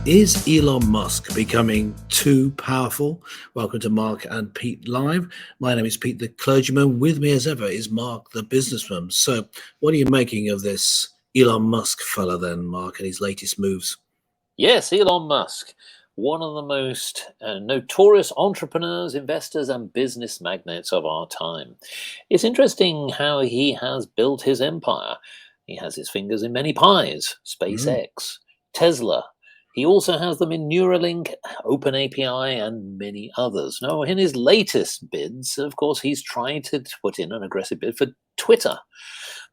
Is Elon Musk becoming too powerful? Welcome to Mark and Pete Live. My name is Pete the clergyman. With me as ever is Mark the businessman. So what are you making of this Elon Musk fella then, Mark, and his latest moves? Yes, Elon Musk, one of the most notorious entrepreneurs, investors, and business magnates of our time. It's interesting how he has built his empire. He has his fingers in many pies: Mm. SpaceX, Tesla. He also has them in Neuralink, OpenAPI, and many others. Now, in his latest bids, of course, he's trying to put in an aggressive bid for Twitter.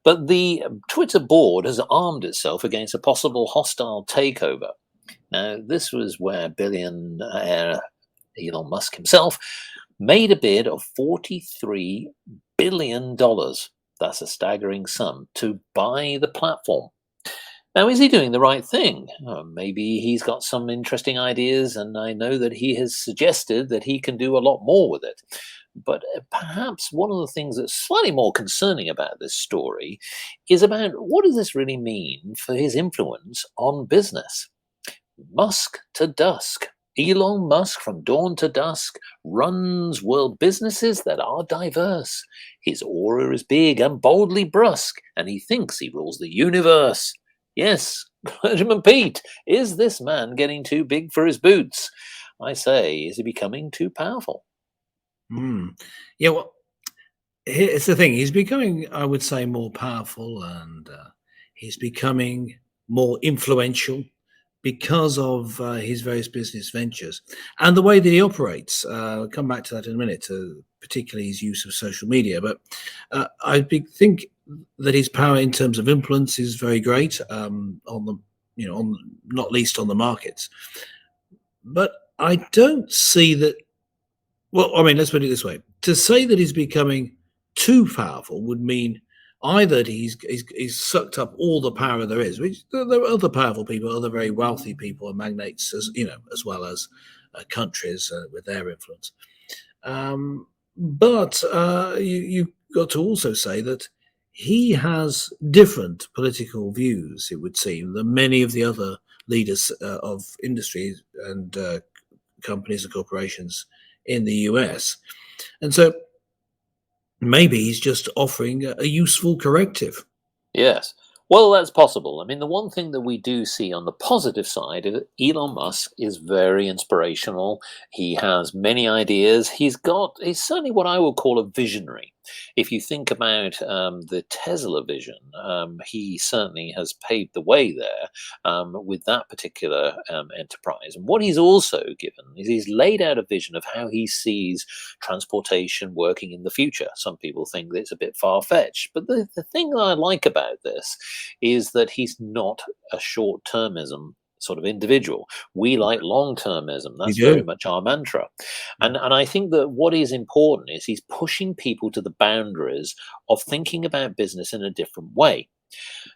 But the Twitter board has armed itself against a possible hostile takeover. Now, this was where billionaire Elon Musk himself made a bid of $43 billion. That's a staggering sum to buy the platform. Now, is he doing the right thing? Maybe he's got some interesting ideas, and I know that he has suggested that he can do a lot more with it. But perhaps one of the things that's slightly more concerning about this story is about what does this really mean for his influence on business? Musk to dusk. Elon Musk from dawn to dusk runs world businesses that are diverse. His aura is big and boldly brusque, and he thinks he rules the universe. Yes, Clergyman Pete, is this man getting too big for his boots? I say, is he becoming too powerful? Mm. Yeah, well, it's the thing. He's becoming, I would say, more powerful and he's becoming more influential because of his various business ventures and the way that he operates. I'll come back to that in a minute, particularly his use of social media. But think that his power in terms of influence is very great on the, on not least on the markets. But I don't see that. Well, I mean, let's put it this way: to say that he's becoming too powerful would mean either that he's sucked up all the power there is, which there are other powerful people, other very wealthy people and magnates, as well as countries with their influence. But you've got to also say that he has different political views, it would seem, than many of the other leaders of industries and companies and corporations in the US. And so maybe he's just offering a useful corrective. Yes. Well, that's possible. I mean, the one thing that we do see on the positive side is that Elon Musk is very inspirational. He has many ideas. He's certainly what I would call a visionary. If you think about the Tesla vision, he certainly has paved the way there with that particular enterprise. And what he's also given is he's laid out a vision of how he sees transportation working in the future. Some people think that it's a bit far-fetched, but the thing that I like about this is that he's not a short-termism sort of individual. We like long-termism. You That's very do. much our mantra. And I think that what is important is he's pushing people to the boundaries of thinking about business in a different way.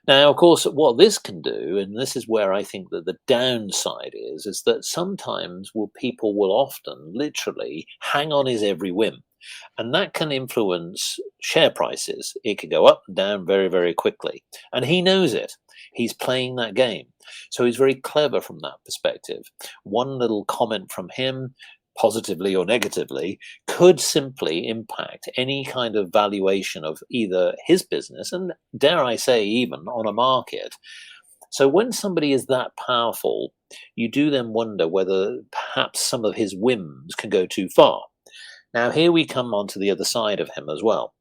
Now, of course, what this can do, and this is where I think that the downside is that sometimes people will often literally hang on his every whim. And that can influence share prices. It can go up and down very, very quickly. And he knows it. He's playing that game. So he's very clever from that perspective. One little comment from him, positively or negatively, could simply impact any kind of valuation of either his business and, dare I say, even on a market. So when somebody is that powerful, you do then wonder whether perhaps some of his whims can go too far. Now, here we come on to the other side of him as well.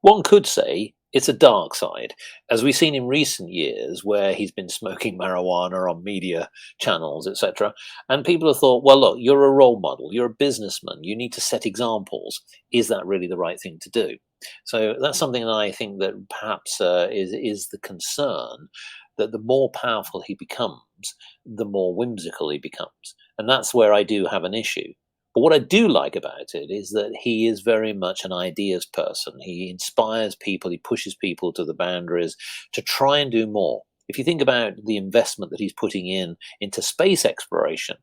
One could say it's a dark side, as we've seen in recent years where he's been smoking marijuana on media channels, etc. And people have thought, well, look, you're a role model, you're a businessman, you need to set examples. Is that really the right thing to do? So that's something that I think that perhaps is the concern, that the more powerful he becomes, the more whimsical he becomes. And that's where I do have an issue. But what I do like about it is that he is very much an ideas person. He inspires people, he pushes people to the boundaries to try and do more. If you think about the investment that he's putting into space exploration,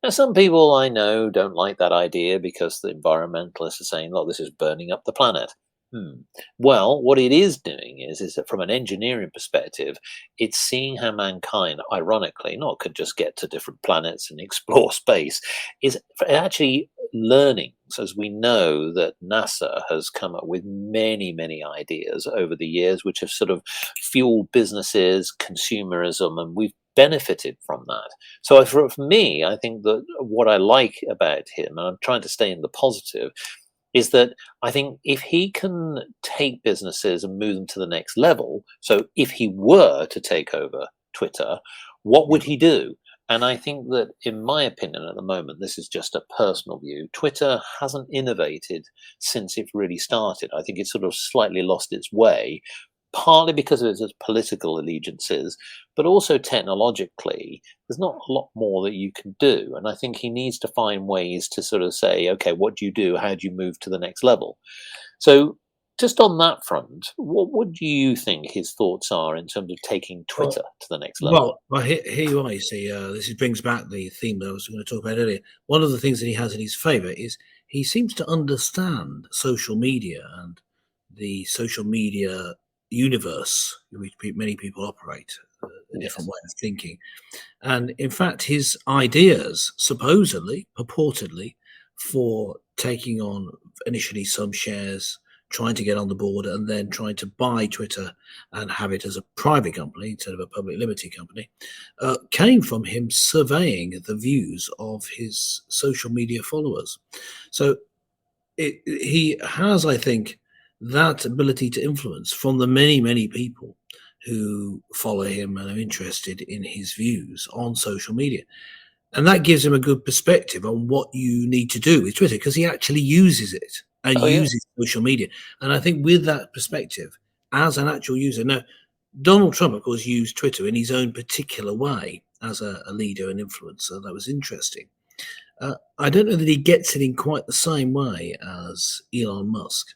now some people I know don't like that idea because the environmentalists are saying, look, this is burning up the planet. Hmm. Well, what it is doing is that from an engineering perspective, it's seeing how mankind, ironically, not could just get to different planets and explore space, is actually learning. So as we know that NASA has come up with many, many ideas over the years, which have sort of fueled businesses, consumerism, and we've benefited from that. So for me, I think that what I like about him, and I'm trying to stay in the positive, is that I think if he can take businesses and move them to the next level, so if he were to take over Twitter, what Yeah. would he do? And I think that, in my opinion, at the moment, this is just a personal view, Twitter hasn't innovated since it really started. I think it's sort of slightly lost its way, partly because of its political allegiances, but also technologically, there's not a lot more that you can do. And I think he needs to find ways to sort of say, okay, what do you do? How do you move to the next level? So, just on that front, what do you think his thoughts are in terms of taking Well, Twitter to the next level? here you are. You see, brings back the theme that I was going to talk about earlier. One of the things that he has in his favour is he seems to understand social media and the social media universe in which many people operate, a different Yes. way of thinking. And in fact, his ideas, supposedly, purportedly, for taking on initially some shares, trying to get on the board, and then trying to buy Twitter and have it as a private company instead of a public limited company, came from him surveying the views of his social media followers. So he has, I think, that ability to influence from the many, many people who follow him and are interested in his views on social media. And that gives him a good perspective on what you need to do with Twitter because he actually uses it and Oh, yeah. uses social media. And I think with that perspective, as an actual user, now, Donald Trump, of course, used Twitter in his own particular way as a leader and influencer. That was interesting. I don't know that he gets it in quite the same way as Elon Musk.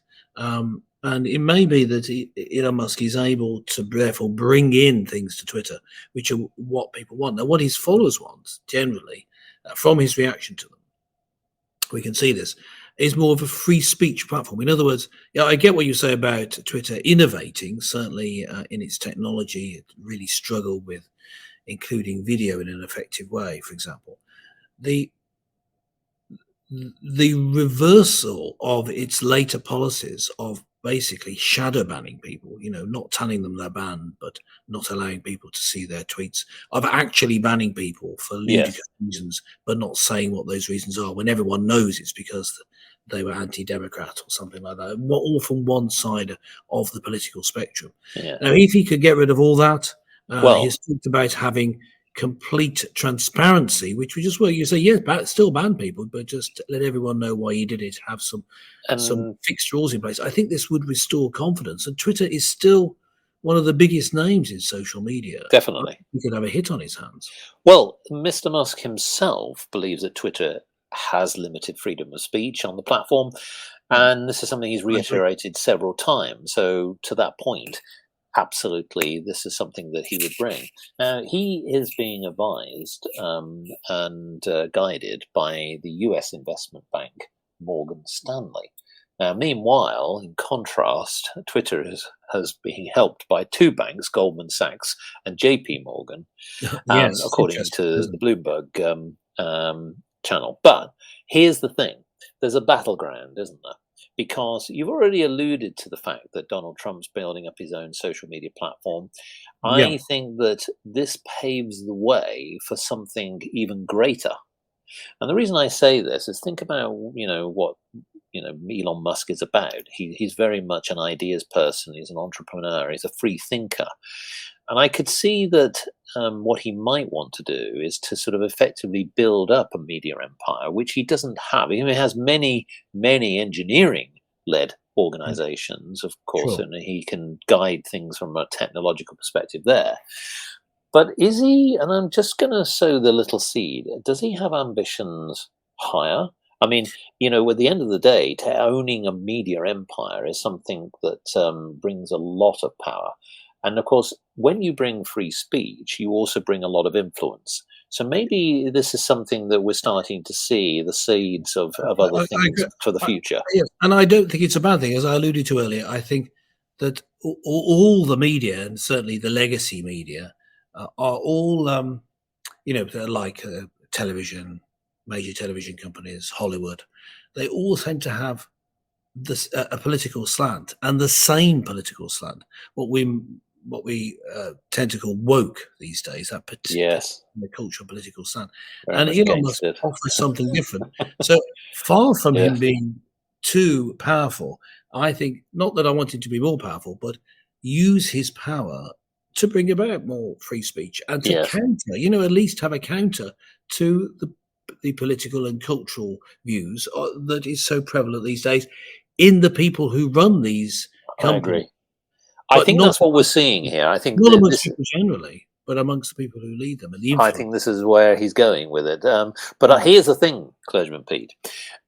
And it may be that Elon Musk is able to therefore bring in things to Twitter, which are what people want. Now, what his followers want generally, from his reaction to them, we can see this, is more of a free speech platform. In other words, yeah, I get what you say about Twitter innovating, certainly in its technology. It really struggled with including video in an effective way, for example. The the reversal of its later policies of basically shadow banning people, not telling them they're banned, but not allowing people to see their tweets, of actually banning people for ludicrous Yes. reasons, but not saying what those reasons are when everyone knows it's because they were anti-democrat or something like that, all from one side of the political spectrum. Yeah. Now, if he could get rid of all that, Well, he's talked about having complete transparency, which was just where you say, yes, still ban people, but just let everyone know why you did it. Have some and fixed rules in place. I think this would restore confidence. And Twitter is still one of the biggest names in social media. I definitely. think he could have a hit on his hands. Well, Mr. Musk himself believes that Twitter has limited freedom of speech on the platform, Mm, and this is something he's I agree. reiterated several times. So, to that point, absolutely, this is something that he would bring. Now, he is being advised and guided by the US investment bank, Morgan Stanley. Now, meanwhile, in contrast, Twitter has been helped by two banks, Goldman Sachs and JP Morgan, Yes, it's according interesting, to isn't the it? Bloomberg channel. But here's the thing: there's a battleground, isn't there? Because you've already alluded to the fact that Donald Trump's building up his own social media platform. Yeah. I think that this paves the way for something even greater. And the reason I say this is think about, what Elon Musk is about. He's very much an ideas person. He's an entrepreneur. He's a free thinker. And I could see that what he might want to do is to sort of effectively build up a media empire, which he doesn't have. He has many, many engineering led Mm, organizations, of course, sure. and he can guide things from a technological perspective there. But is he, and I'm just going to sow the little seed, does he have ambitions higher? I mean, at the end of the day, owning a media empire is something that brings a lot of power. And of course, when you bring free speech, you also bring a lot of influence. So maybe this is something that we're starting to see the seeds of other I things agree. for the I, future. yes, and I don't think it's a bad thing, as I alluded to earlier. I think that all the media, and certainly the legacy media, are all they're like television, major television companies, Hollywood. They all seem to have this a political slant, and the same political slant. What we tend to call woke these days, that Yes, the cultural political slant. very And much Elon Musk against it. offers something different. So far from him Yes, being too powerful, I think not that I want him to be more powerful, but use his power to bring about more free speech and to yes, counter, at least have a counter to the political and cultural views that is so prevalent these days in the people who run these I companies, agree. I but think not that's what we're seeing here. I think not that amongst this people generally, but amongst the people who lead them and the I influence. think this is where he's going with it. But Mm. here's the thing, Clergyman Pete.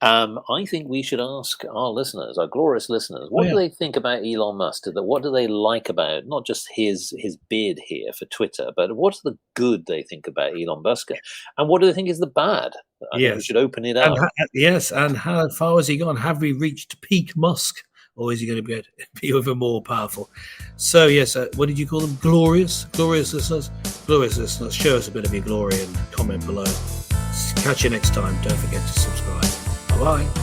I think we should ask our listeners, our glorious listeners, Oh what do yeah, they think about Elon Musk? What do they like about not just his bid here for Twitter, but what's the good they think about Elon Musk, and what do they think is the bad? I think we yes, should open it and up. yes, and how far has he gone? Have we reached peak Musk, or is he going to be even more powerful? So yes, what did you call them? Glorious listeners, glorious listeners. Show us a bit of your glory and comment below. Catch you next time. Don't forget to subscribe. Bye bye.